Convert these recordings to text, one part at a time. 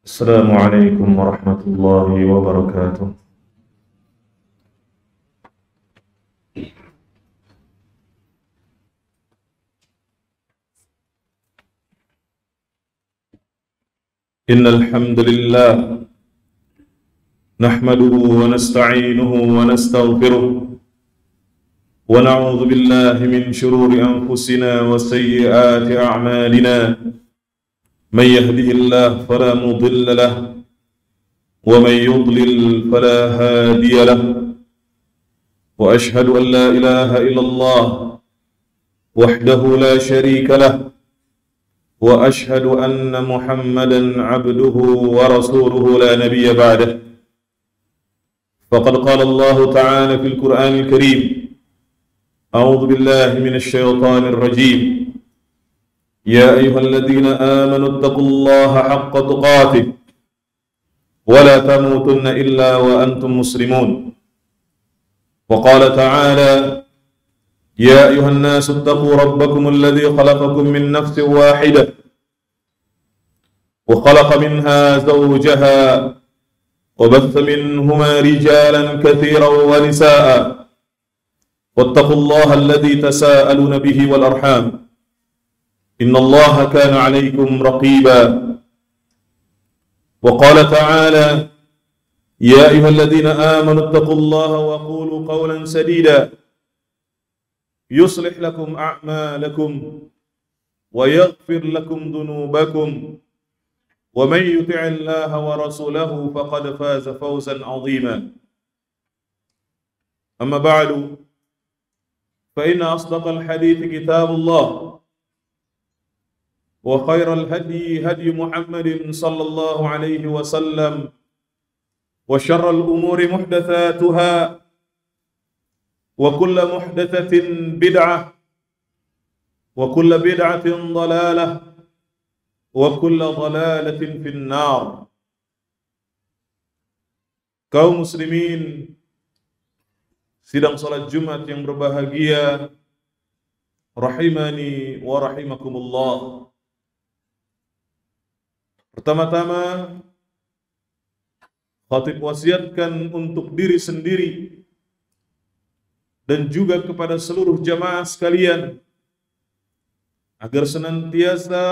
السلام عليكم ورحمة الله وبركاته. إن الحمد لله نحمده ونستعينه ونستغفره ونعوذ بالله من شرور أنفسنا وسيئات أعمالنا. من يهده الله فلا مضل له ومن يضلل فلا هادي له، وأشهد أن لا إله إلا الله وحده لا شريك له، وأشهد أن محمدا عبده ورسوله لا نبي بعده. فقد قال الله تعالى في القرآن الكريم: أعوذ بالله من الشيطان الرجيم. يا أيها الذين آمنوا اتقوا الله حق تقاته ولا تموتن إلا وأنتم مسلمون. وقال تعالى: يا أيها الناس اتقوا ربكم الذي خلقكم من نفس واحدة وخلق منها زوجها وبث منهما رجالا كثيرا ونساء واتقوا الله الذي تساءلون به والأرحام إن الله كان عليكم رقيبا. وقال تعالى: يا أيها الذين آمنوا اتقوا الله وقولوا قولا سديدا يصلح لكم أعمالكم ويغفر لكم ذنوبكم ومن يطع الله ورسوله فقد فاز فوزا عظيما. أما بعد، فإن أصدق الحديث كتاب الله، وخير الهدي هدي محمد صلى الله عليه وسلم، وشر الأمور محدثاتها، وكل محدثة بدعة، وكل بدعة ضلالة، وكل ضلالة في النار. Kaum muslimin sidang salat Jumat yang berbahagia, rahimani wa rahimakumullah. Pertama-tama, khatib wasiatkan untuk diri sendiri dan juga kepada seluruh jamaah sekalian agar senantiasa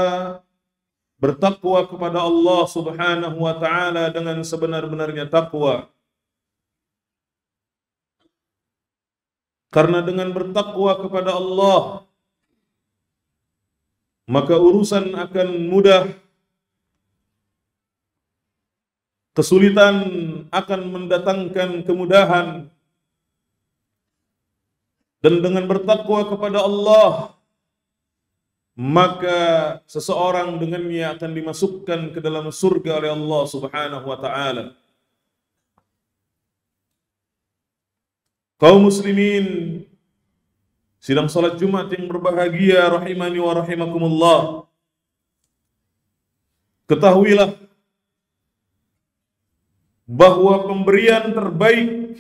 bertakwa kepada Allah Subhanahu wa taala dengan sebenar-benarnya takwa. Karena dengan bertakwa kepada Allah, maka urusan akan mudah, kesulitan akan mendatangkan kemudahan, dan dengan bertakwa kepada Allah, maka seseorang dengannya akan dimasukkan ke dalam surga oleh Allah Subhanahu wa taala. Kaum muslimin sidang salat Jumat yang berbahagia, rahimani wa rahimakumullah. Ketahuilah bahwa pemberian terbaik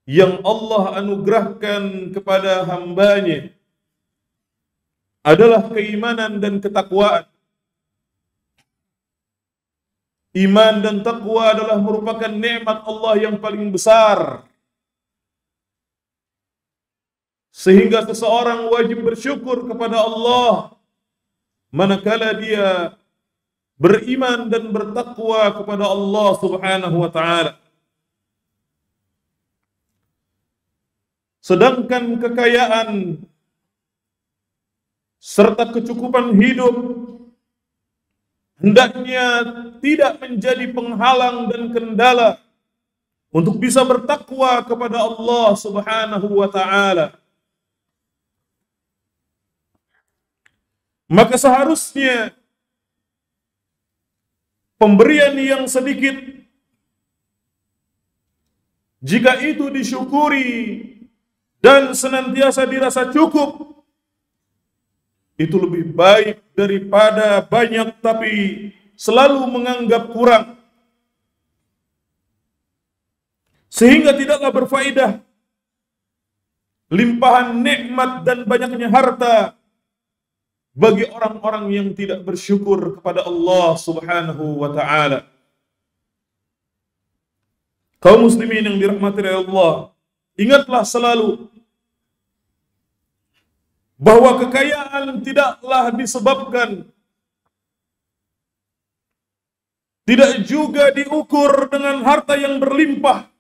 yang Allah anugerahkan kepada hambanya adalah keimanan dan ketakwaan. Iman dan takwa adalah merupakan nikmat Allah yang paling besar, sehingga seseorang wajib bersyukur kepada Allah manakala dia beriman dan bertakwa kepada Allah Subhanahu wa taala. Sedangkan kekayaan serta kecukupan hidup hendaknya tidak menjadi penghalang dan kendala untuk bisa bertakwa kepada Allah Subhanahu wa taala. Maka seharusnya pemberian yang sedikit, jika itu disyukuri dan senantiasa dirasa cukup, itu lebih baik daripada banyak tapi selalu menganggap kurang, sehingga tidaklah berfaedah limpahan nikmat dan banyaknya harta bagi orang-orang yang tidak bersyukur kepada Allah Subhanahu wa taala. Kaum muslimin yang dirahmati oleh Allah, ingatlah selalu bahwa kekayaan tidaklah disebabkan, tidak juga diukur dengan harta yang berlimpah.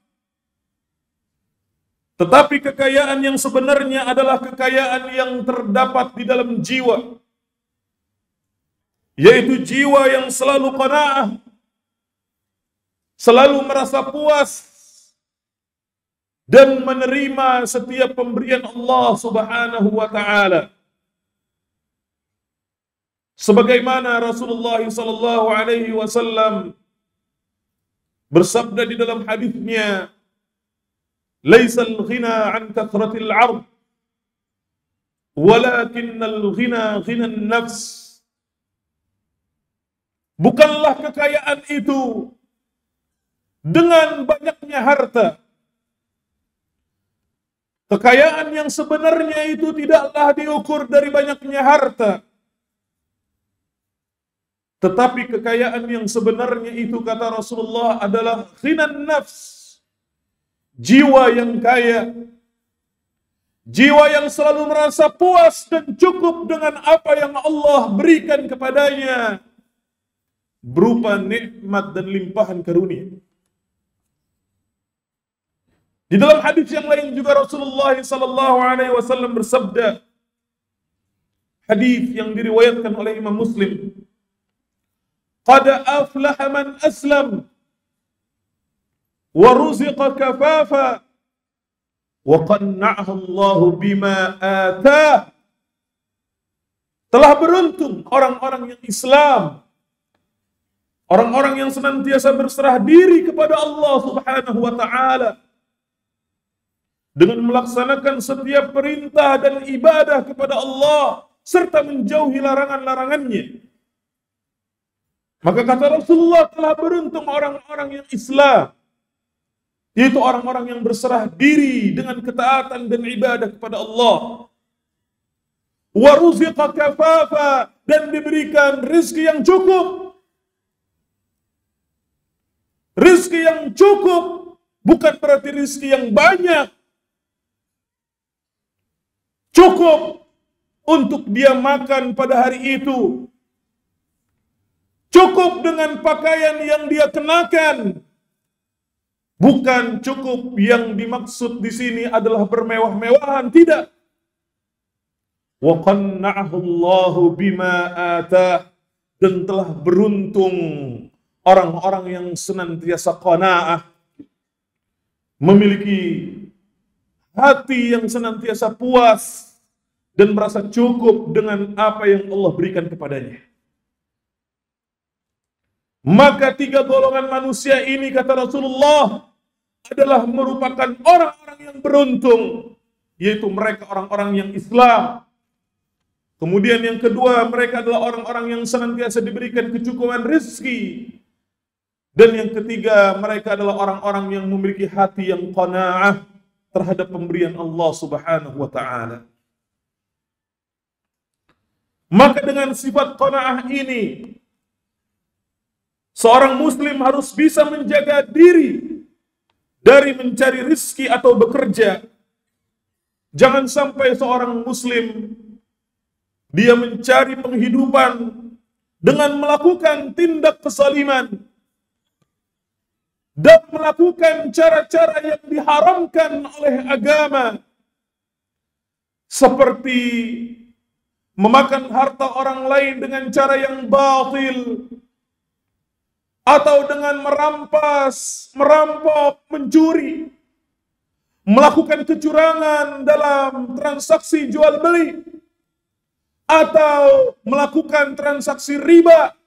Tetapi kekayaan yang sebenarnya adalah kekayaan yang terdapat di dalam jiwa, yaitu jiwa yang selalu qanaah, selalu merasa puas dan menerima setiap pemberian Allah Subhanahu wa taala. Sebagaimana Rasulullah sallallahu alaihi wasallam bersabda di dalam hadisnya, "Laisal ghina an kathratil 'ard, walakinnal ghina ghinan nafs." Bukanlah kekayaan itu dengan banyaknya harta. Kekayaan yang sebenarnya itu tidaklah diukur dari banyaknya harta. Tetapi kekayaan yang sebenarnya itu, kata Rasulullah, adalah ghinan nafs. Jiwa yang kaya. Jiwa yang selalu merasa puas dan cukup dengan apa yang Allah berikan kepadanya berupa nikmat dan limpahan karunia. Di dalam hadis yang lain juga Rasulullah sallallahu alaihi wasallam bersabda, hadis yang diriwayatkan oleh Imam Muslim, "Qad aflaha man aslam wa ruziqa kafafa wa qanna'ahu Allah bima atah." Telah beruntung orang-orang yang Islam, orang-orang yang senantiasa berserah diri kepada Allah Subhanahu wa taala dengan melaksanakan setiap perintah dan ibadah kepada Allah serta menjauhi larangan-larangannya. Maka kata Rasulullah, telah beruntung orang-orang yang Islam, yaitu orang-orang yang berserah diri dengan ketaatan dan ibadah kepada Allah. Wa ruziqa kafafa, dan diberikan rizki yang cukup. Rizki yang cukup bukan berarti rizki yang banyak. Cukup untuk dia makan pada hari itu. Cukup dengan pakaian yang dia kenakan. Bukan cukup yang dimaksud di sini adalah bermewah-mewahan, tidak. Wa qanna'ahu Allahu bima atah, dan telah beruntung orang-orang yang senantiasa qanaah, memiliki hati yang senantiasa puas dan merasa cukup dengan apa yang Allah berikan kepadanya. Maka tiga golongan manusia ini, kata Rasulullah, adalah merupakan orang-orang yang beruntung, yaitu mereka orang-orang yang Islam. Kemudian yang kedua, mereka adalah orang-orang yang senantiasa diberikan kecukupan rezeki. Dan yang ketiga, mereka adalah orang-orang yang memiliki hati yang qanaah terhadap pemberian Allah Subhanahu wa taala. Maka dengan sifat qanaah ini, seorang muslim harus bisa menjaga diri dari mencari rezeki atau bekerja. Jangan sampai seorang muslim dia mencari penghidupan dengan melakukan tindak kezaliman dan melakukan cara-cara yang diharamkan oleh agama, seperti memakan harta orang lain dengan cara yang batil, atau dengan merampas, merampok, mencuri, melakukan kecurangan dalam transaksi jual beli, atau melakukan transaksi riba,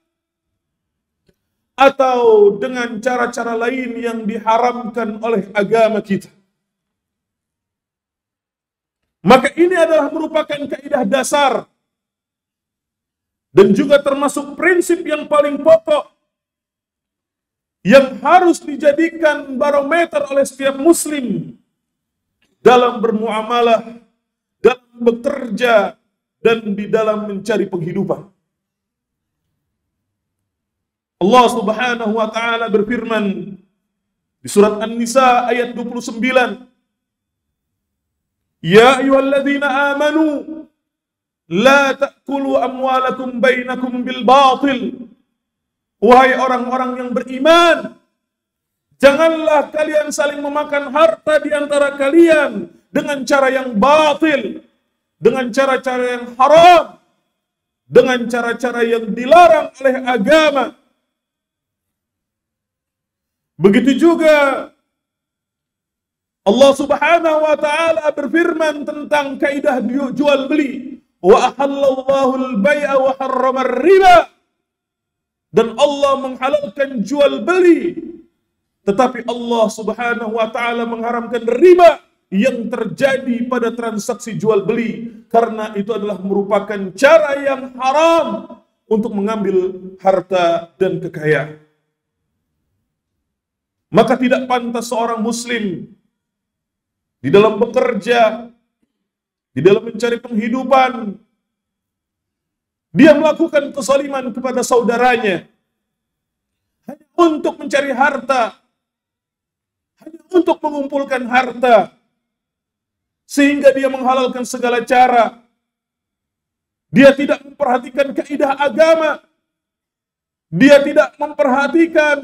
atau dengan cara-cara lain yang diharamkan oleh agama kita. Maka ini adalah merupakan kaidah dasar dan juga termasuk prinsip yang paling pokok yang harus dijadikan barometer oleh setiap muslim dalam bermuamalah, dalam bekerja, dan di dalam mencari penghidupan. Allah Subhanahu wa taala berfirman di surat An-Nisa ayat 29, Ya ayyuhalladzina amanu la ta'kulu amwalakum bainakum bil batil. Wahai orang-orang yang beriman, janganlah kalian saling memakan harta di antara kalian dengan cara yang batil, dengan cara-cara yang haram, dengan cara-cara yang dilarang oleh agama. Begitu juga Allah Subhanahu wa taala berfirman tentang kaidah jual beli, wa ahallallahu al-bai'a wa harrama riba. Dan Allah menghalalkan jual beli, tetapi Allah Subhanahu wa taala mengharamkan riba yang terjadi pada transaksi jual beli, karena itu adalah merupakan cara yang haram untuk mengambil harta dan kekayaan. Maka tidak pantas seorang muslim di dalam bekerja, di dalam mencari penghidupan, dia melakukan kezaliman kepada saudaranya hanya untuk mencari harta, hanya untuk mengumpulkan harta, sehingga dia menghalalkan segala cara. Dia tidak memperhatikan kaidah agama, dia tidak memperhatikan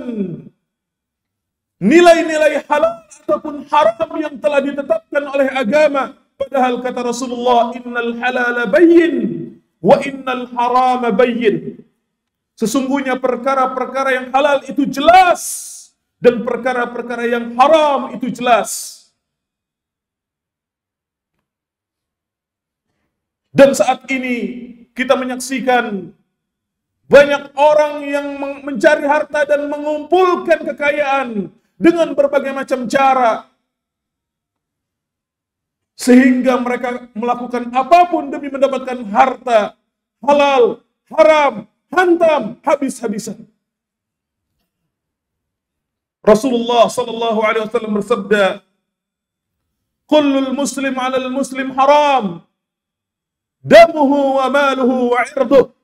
nilai-nilai halal ataupun haram yang telah ditetapkan oleh agama. Padahal kata Rasulullah, innal halala bayyin wa innal harama bayyin. Sesungguhnya perkara-perkara yang halal itu jelas dan perkara-perkara yang haram itu jelas. Dan saat ini kita menyaksikan banyak orang yang mencari harta dan mengumpulkan kekayaan dengan berbagai macam cara, sehingga mereka melakukan apapun demi mendapatkan harta, halal, haram, hantam, habis-habisan. Rasulullah sallallahu alaihi wasallam bersabda, "Kullul muslim 'alal muslim haram, damuhu wa maluhu wa 'irduh."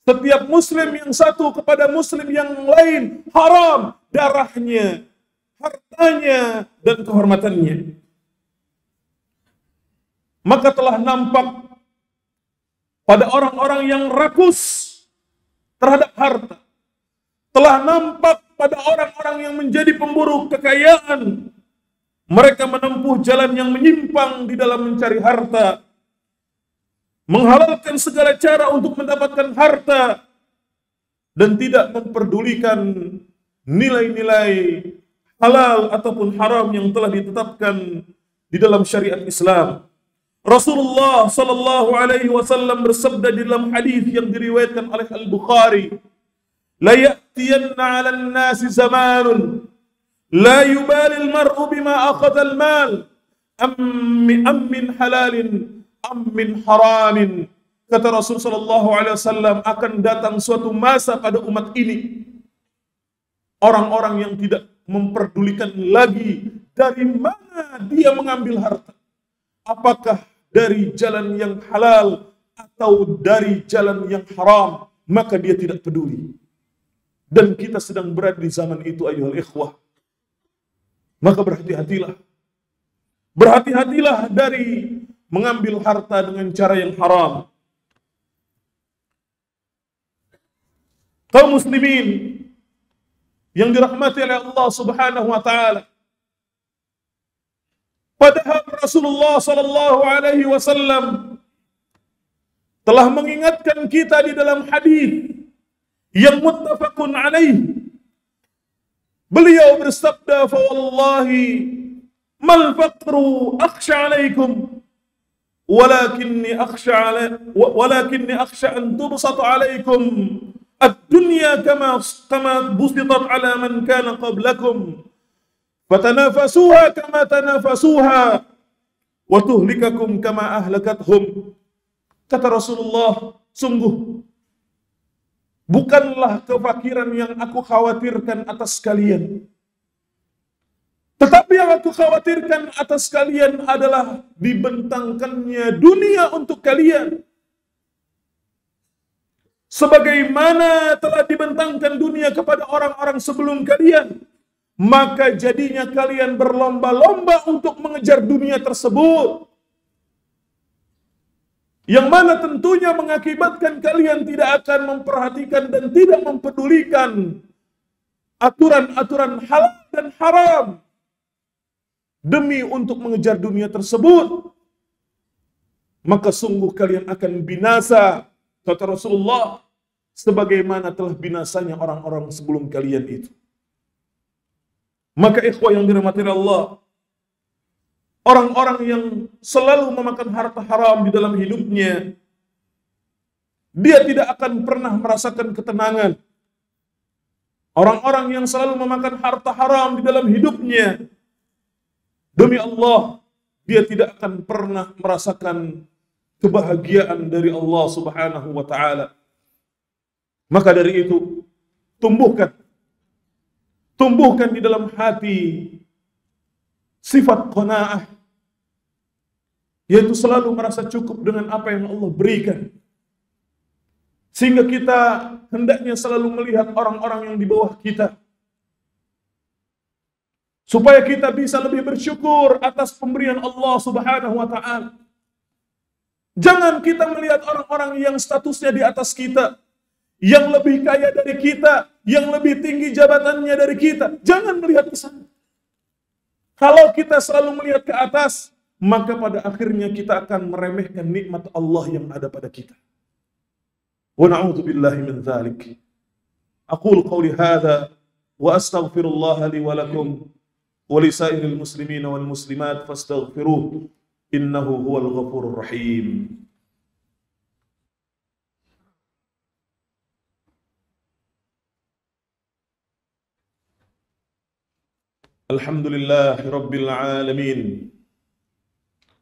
Setiap muslim yang satu kepada muslim yang lain haram darahnya, hartanya, dan kehormatannya. Maka telah nampak pada orang-orang yang rakus terhadap harta, telah nampak pada orang-orang yang menjadi pemburu kekayaan, mereka menempuh jalan yang menyimpang di dalam mencari harta, menghalalkan segala cara untuk mendapatkan harta, dan tidak memperdulikan nilai-nilai halal ataupun haram yang telah ditetapkan di dalam syariat Islam. Rasulullah sallallahu alaihi wasallam bersabda di dalam hadis yang diriwayatkan oleh Al-Bukhari, "La ya'tiyanna 'alan nasi zamanun la yubali al-mar'u bima akhadha al-mal am min halalin am min haramin." Kata Rasul sallallahu alaihi wasallam, akan datang suatu masa pada umat ini orang-orang yang tidak memperdulikan lagi dari mana dia mengambil harta, apakah dari jalan yang halal atau dari jalan yang haram, maka dia tidak peduli. Dan kita sedang berada di zaman itu ayyuhal ikhwah. Maka berhati-hatilah. Berhati-hatilah dari mengambil harta dengan cara yang haram. Kaum muslimin yang dirahmati oleh Allah Subhanahu wa taala, padahal Rasulullah sallallahu alaihi wasallam telah mengingatkan kita di dalam hadis yang muttafaqun alaih. Beliau bersabda, "Fa wallahi mal faqru akhsha alaikum walakinni akhsha an tubsat alaikum ad-dunya kama busitat ala man kana qablakum. Fatanafasuha kama tanafasuha wa tuhlikakum kama ahlakathum." Kata Rasulullah, sungguh bukanlah kefakiran yang aku khawatirkan atas kalian, tetapi yang aku khawatirkan atas kalian adalah dibentangkannya dunia untuk kalian, sebagaimana telah dibentangkan dunia kepada orang-orang sebelum kalian, maka jadinya kalian berlomba-lomba untuk mengejar dunia tersebut, yang mana tentunya mengakibatkan kalian tidak akan memperhatikan dan tidak mempedulikan aturan-aturan halal dan haram demi untuk mengejar dunia tersebut. Maka sungguh kalian akan binasa, kata Rasulullah, sebagaimana telah binasanya orang-orang sebelum kalian itu. Maka ikhwah yang dirahmati Allah, orang-orang yang selalu memakan harta haram di dalam hidupnya, dia tidak akan pernah merasakan ketenangan. Orang-orang yang selalu memakan harta haram di dalam hidupnya, demi Allah, dia tidak akan pernah merasakan kebahagiaan dari Allah Subhanahu wa ta'ala. Maka dari itu, tumbuhkan di dalam hati sifat qanaah, yaitu selalu merasa cukup dengan apa yang Allah berikan. Sehingga kita hendaknya selalu melihat orang-orang yang di bawah kita, supaya kita bisa lebih bersyukur atas pemberian Allah Subhanahu wa ta'ala. Jangan kita melihat orang-orang yang statusnya di atas kita, yang lebih kaya dari kita, yang lebih tinggi jabatannya dari kita. Jangan melihat ke sana. Kalau kita selalu melihat ke atas, maka pada akhirnya kita akan meremehkan nikmat Allah yang ada pada kita. Wa na'udzu billahi min dzalik. Aqulu qawli hadza wa astaghfirullah li wa lakum wa li sairil muslimina wal muslimat fastaghfiruh innahu huwal ghafurur rahim. Alhamdulillahi rabbil alamin.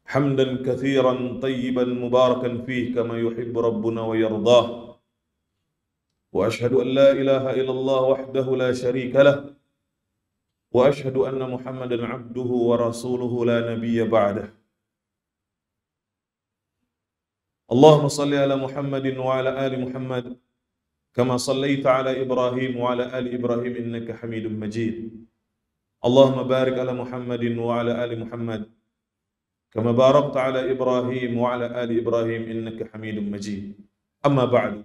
Hamdan katsiran tayyiban mubarakan fihi kama yuhibbu rabbuna wa yardah. Wa ashhadu an la ilaha illallah wahdahu la syarika lah. Wa ashhadu anna Muhammadan abduhu wa rasuluhu la nabiyya ba'dah. Allahumma salli ala Muhammadin wa ala ali Muhammad kama sallaita ala Ibrahim wa ala ali Ibrahim innaka Hamidum Majid. Allahumma barik ala Muhammadin wa ala ali Muhammad kama barakta ala Ibrahim wa ala ali Ibrahim innaka Hamidum Majid. Amma ba'du.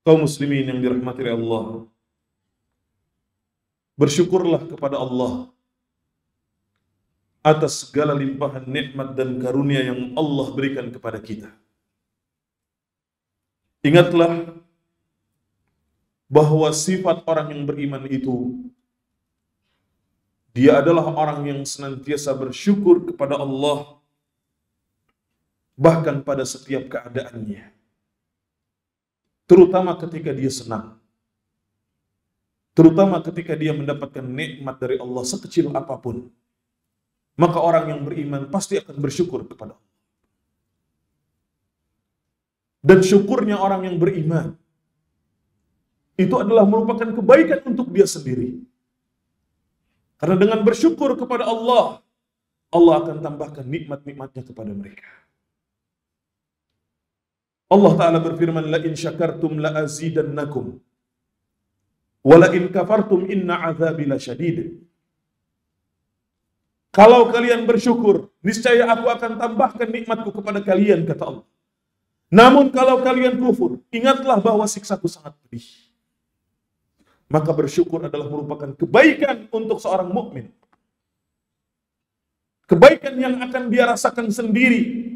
Kaum muslimin yang dirahmati Allah, bersyukurlah kepada Allah atas segala limpahan nikmat dan karunia yang Allah berikan kepada kita. Ingatlah bahwa sifat orang yang beriman itu, dia adalah orang yang senantiasa bersyukur kepada Allah, bahkan pada setiap keadaannya. Terutama ketika dia senang. Terutama ketika dia mendapatkan nikmat dari Allah sekecil apapun. Maka orang yang beriman pasti akan bersyukur kepada Allah. Dan syukurnya orang yang beriman itu adalah merupakan kebaikan untuk dia sendiri. Karena dengan bersyukur kepada Allah, Allah akan tambahkan nikmat-nikmatnya kepada mereka. Allah Ta'ala berfirman, la in syakartum la azidannakum wa la in kafartum inna azabi lasyadid. Kalau kalian bersyukur, niscaya aku akan tambahkan nikmatku kepada kalian, kata Allah. Namun kalau kalian kufur, ingatlah bahwa siksaku sangat pedih. Maka bersyukur adalah merupakan kebaikan untuk seorang mukmin. Kebaikan yang akan dia rasakan sendiri.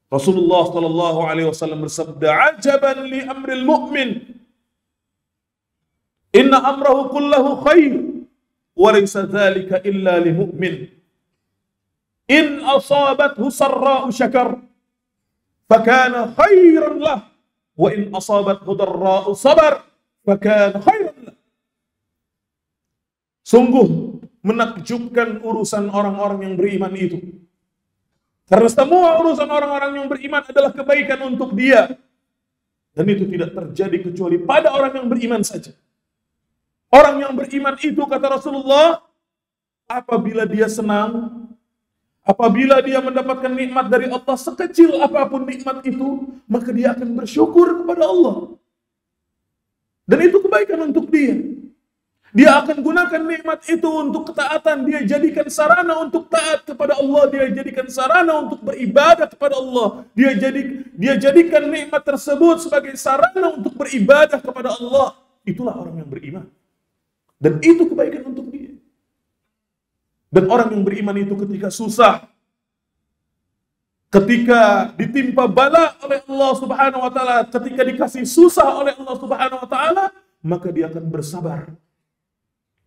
Rasulullah sallallahu alaihi wasallam bersabda, "Ajaban li amril mu'min. Inna amrahu kullahu khair, wa laysa dzalika illa li mu'min. In asabathu sarra'u syakar, fakana khairan lah, wa in asabathu darra'u sabar, fakana khairan lah." Sungguh menakjubkan urusan orang-orang yang beriman itu. Karena semua urusan orang-orang yang beriman adalah kebaikan untuk dia. Dan itu tidak terjadi kecuali pada orang yang beriman saja. Orang yang beriman itu, kata Rasulullah, apabila dia senang, Apabila dia mendapatkan nikmat dari Allah, sekecil apapun nikmat itu, maka dia akan bersyukur kepada Allah. Dan itu kebaikan untuk dia. Dia akan gunakan nikmat itu untuk ketaatan. Dia jadikan sarana untuk taat kepada Allah. Dia jadikan sarana untuk beribadah kepada Allah. Dia jadikan nikmat tersebut sebagai sarana untuk beribadah kepada Allah. Itulah orang yang beriman. Dan itu kebaikan untuk dia. Dan orang yang beriman itu ketika susah, ketika ditimpa bala oleh Allah Subhanahu wa taala, ketika dikasih susah oleh Allah Subhanahu wa taala, maka dia akan bersabar.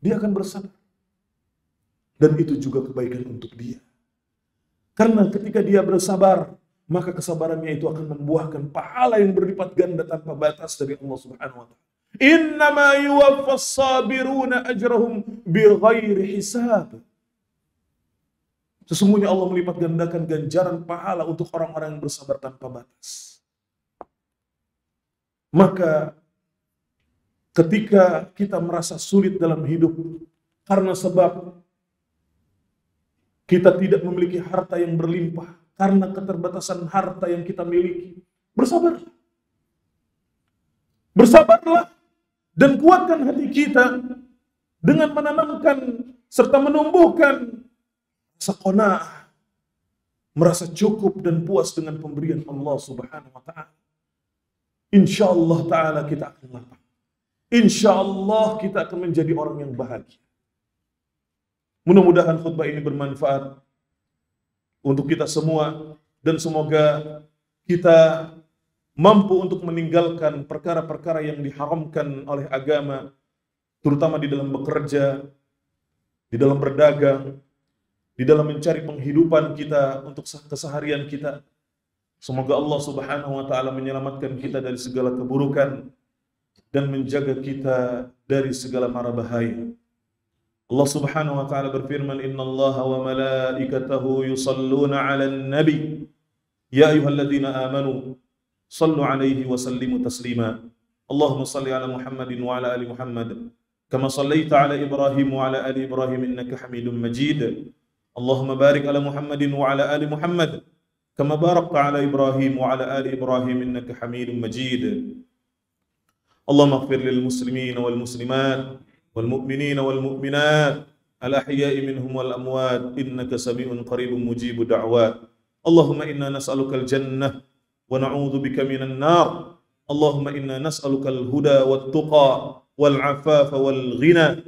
Dia akan bersabar. Dan itu juga kebaikan untuk dia. Karena ketika dia bersabar, maka kesabarannya itu akan membuahkan pahala yang berlipat ganda tanpa batas dari Allah Subhanahu wa taala. Innama yuwaffas sabiruna ajrahum bighairi hisab. Sesungguhnya Allah melipat gandakan ganjaran pahala untuk orang-orang yang bersabar tanpa batas. Maka ketika kita merasa sulit dalam hidup karena sebab kita tidak memiliki harta yang berlimpah, karena keterbatasan harta yang kita miliki, bersabarlah. Bersabarlah dan kuatkan hati kita dengan menanamkan serta menumbuhkan rasa qanaah, merasa cukup dan puas dengan pemberian Allah Subhanahu wa taala. Insyaallah taala kita akan lapang. Insyaallah kita akan menjadi orang yang bahagia. Mudah-mudahan khutbah ini bermanfaat untuk kita semua dan semoga kita mampu untuk meninggalkan perkara-perkara yang diharamkan oleh agama, terutama di dalam bekerja, di dalam berdagang, di dalam mencari penghidupan kita untuk keseharian kita. Semoga Allah Subhanahu wa taala menyelamatkan kita dari segala keburukan dan menjaga kita dari segala mara bahaya. Allah Subhanahu wa taala berfirman, "Innallaha wa malaikatahu yusalluna 'alan nabi, ya ayyuhalladzina amanu sallu 'alaihi wa sallimu taslima. Allahumma salli 'ala Muhammadin wa 'ala ali Muhammad, kama sallaita 'ala Ibrahim wa 'ala ali Ibrahim innaka Hamidum Majid. Allahumma barik 'ala Muhammadin wa 'ala ali Muhammad, kama barakta 'ala Ibrahim wa 'ala ali Ibrahim innaka Hamidum Majid. Allahumma ighfir lil muslimin wal muslimat wal mu'minin wal mu'minat al ahya'i minhum wal amwat innaka sami'un qaribun mujibud da'wat. Allahumma inna nas'aluka al jannah wa na'udzu bika minan nar. Allahumma inna nas'aluka al huda wat tuqa wal 'afafa wal ghina.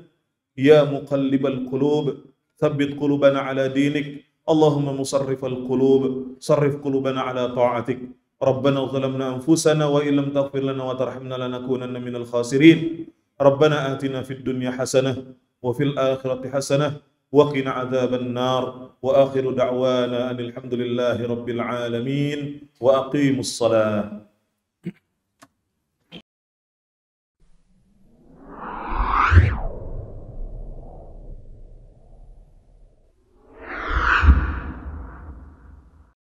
Ya muqallibal qulub thabbit qulubana ala dinik. Allahumma musarrifal qulub sarrif qulubana ala ta'atik. Rabbana zalamna anfusana wa illam taghfir lana wa tarhamna lanakunanna minal khasirin. Rabbana atina fid dunya hasanah wa fil akhirati hasanah wa qina adzaban nar. Wa akhiru da'wana alhamdulillahi rabbil alamin wa aqimus salah.